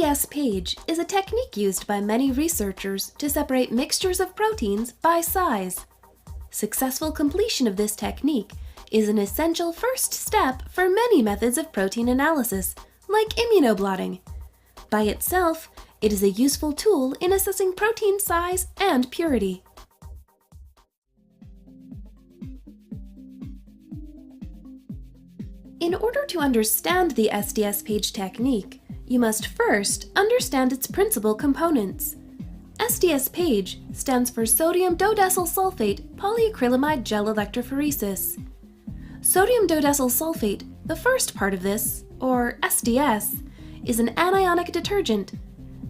SDS page is a technique used by many researchers to separate mixtures of proteins by size. Successful completion of this technique is an essential first step for many methods of protein analysis, like immunoblotting. By itself, it is a useful tool in assessing protein size and purity. In order to understand the SDS page technique, you must first understand its principal components. SDS page stands for sodium dodecyl sulfate polyacrylamide gel electrophoresis. Sodium dodecyl sulfate, the first part of this, or SDS, is an anionic detergent.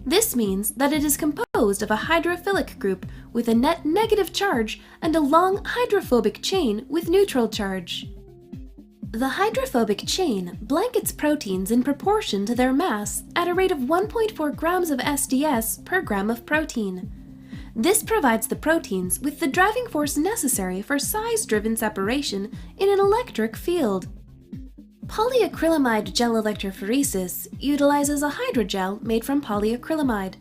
This means that it is composed of a hydrophilic group with a net negative charge and a long hydrophobic chain with neutral charge. The hydrophobic chain blankets proteins in proportion to their mass at a rate of 1.4 grams of SDS per gram of protein. This provides the proteins with the driving force necessary for size-driven separation in an electric field. Polyacrylamide gel electrophoresis utilizes a hydrogel made from polyacrylamide.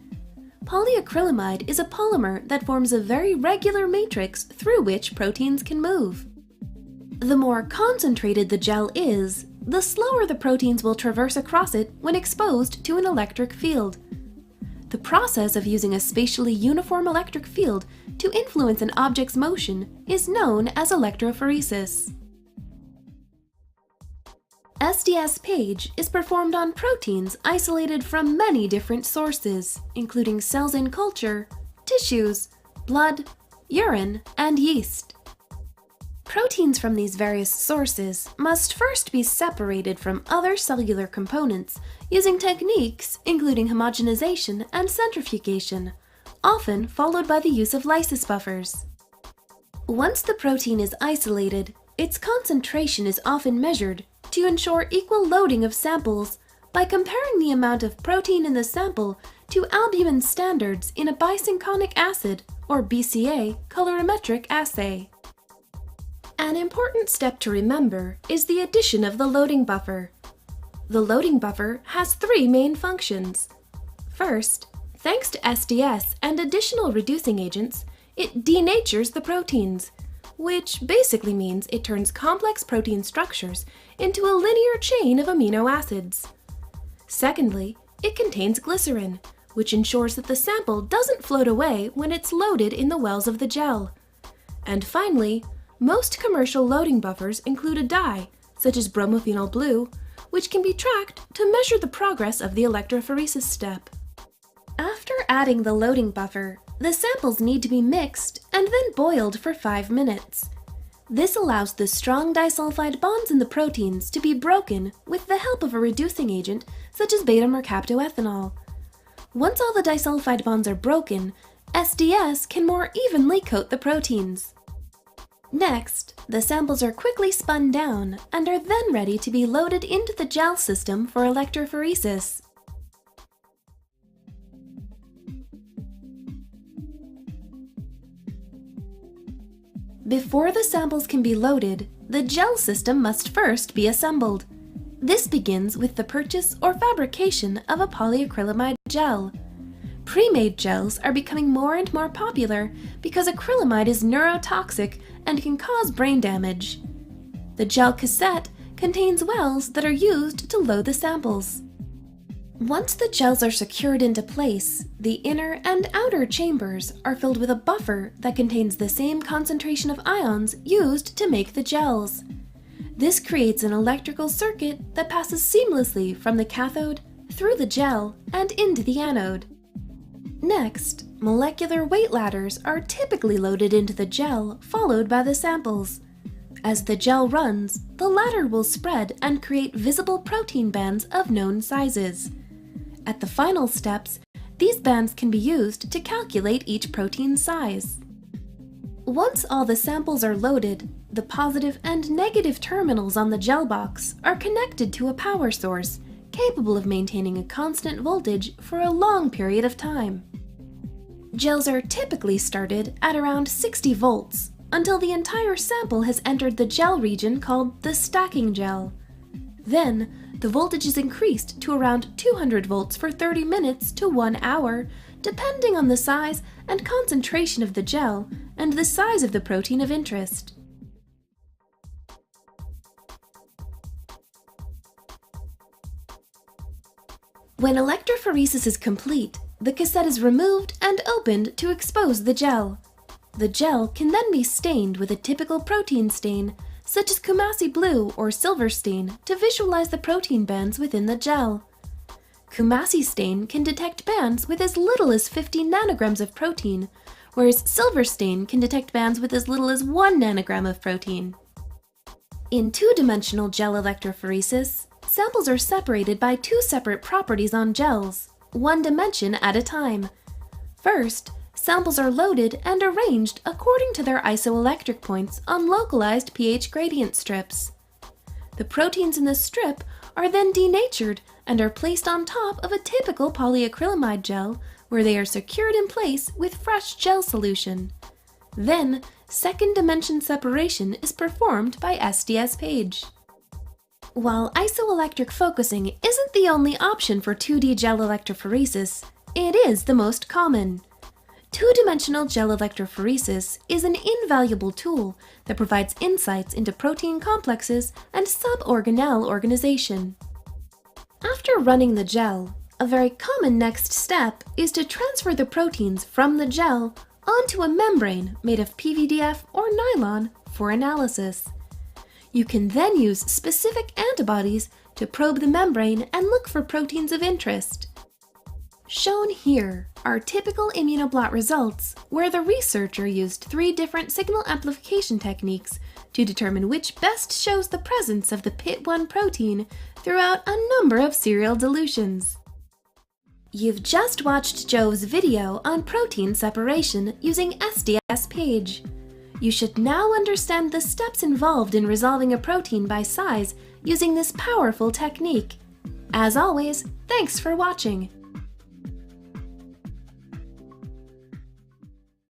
Polyacrylamide is a polymer that forms a very regular matrix through which proteins can move. The more concentrated the gel is, the slower the proteins will traverse across it when exposed to an electric field. The process of using a spatially uniform electric field to influence an object's motion is known as electrophoresis. SDS page is performed on proteins isolated from many different sources, including cells in culture, tissues, blood, urine, and yeast. Proteins from these various sources must first be separated from other cellular components using techniques including homogenization and centrifugation, often followed by the use of lysis buffers. Once the protein is isolated, its concentration is often measured to ensure equal loading of samples by comparing the amount of protein in the sample to albumin standards in a bisynchronic acid, or BCA, colorimetric assay. An important step to remember is the addition of the loading buffer. The loading buffer has three main functions. First, thanks to SDS and additional reducing agents, it denatures the proteins, which basically means it turns complex protein structures into a linear chain of amino acids. Secondly, it contains glycerin, which ensures that the sample doesn't float away when it's loaded in the wells of the gel. And finally, most commercial loading buffers include a dye, such as bromophenol blue, which can be tracked to measure the progress of the electrophoresis step. After adding the loading buffer, the samples need to be mixed and then boiled for 5 minutes. This allows the strong disulfide bonds in the proteins to be broken with the help of a reducing agent such as beta-mercaptoethanol. Once all the disulfide bonds are broken, SDS can more evenly coat the proteins. Next, the samples are quickly spun down and are then ready to be loaded into the gel system for electrophoresis. Before the samples can be loaded, the gel system must first be assembled. This begins with the purchase or fabrication of a polyacrylamide gel. Pre-made gels are becoming more and more popular because acrylamide is neurotoxic and can cause brain damage. The gel cassette contains wells that are used to load the samples. Once the gels are secured into place, the inner and outer chambers are filled with a buffer that contains the same concentration of ions used to make the gels. This creates an electrical circuit that passes seamlessly from the cathode, through the gel, and into the anode. Next, molecular weight ladders are typically loaded into the gel, followed by the samples. As the gel runs, the ladder will spread and create visible protein bands of known sizes. At the final steps, these bands can be used to calculate each protein size. Once all the samples are loaded, the positive and negative terminals on the gel box are connected to a power source, capable of maintaining a constant voltage for a long period of time. Gels are typically started at around 60 volts until the entire sample has entered the gel region called the stacking gel. Then, The voltage is increased to around 200 volts for 30 minutes to 1 hour, depending on the size and concentration of the gel and the size of the protein of interest. When electrophoresis is complete, the cassette is removed and opened to expose the gel. The gel can then be stained with a typical protein stain, such as Coomassie blue or silver stain, to visualize the protein bands within the gel. Coomassie stain can detect bands with as little as 50 nanograms of protein, whereas silver stain can detect bands with as little as 1 nanogram of protein. In two-dimensional gel electrophoresis, samples are separated by two separate properties on gels, one dimension at a time. First, samples are loaded and arranged according to their isoelectric points on localized pH gradient strips. The proteins in the strip are then denatured and are placed on top of a typical polyacrylamide gel, where they are secured in place with fresh gel solution. Then, second dimension separation is performed by SDS Page. While isoelectric focusing isn't the only option for 2D gel electrophoresis, it is the most common. Two-dimensional gel electrophoresis is an invaluable tool that provides insights into protein complexes and suborganelle organization. After running the gel, a very common next step is to transfer the proteins from the gel onto a membrane made of PVDF or nylon for analysis. You can then use specific antibodies to probe the membrane and look for proteins of interest. Shown here are typical immunoblot results where the researcher used 3 different signal amplification techniques to determine which best shows the presence of the PIT1 protein throughout a number of serial dilutions. You've just watched Joe's video on protein separation using SDS Page. You should now understand the steps involved in resolving a protein by size using this powerful technique. As always, thanks for watching.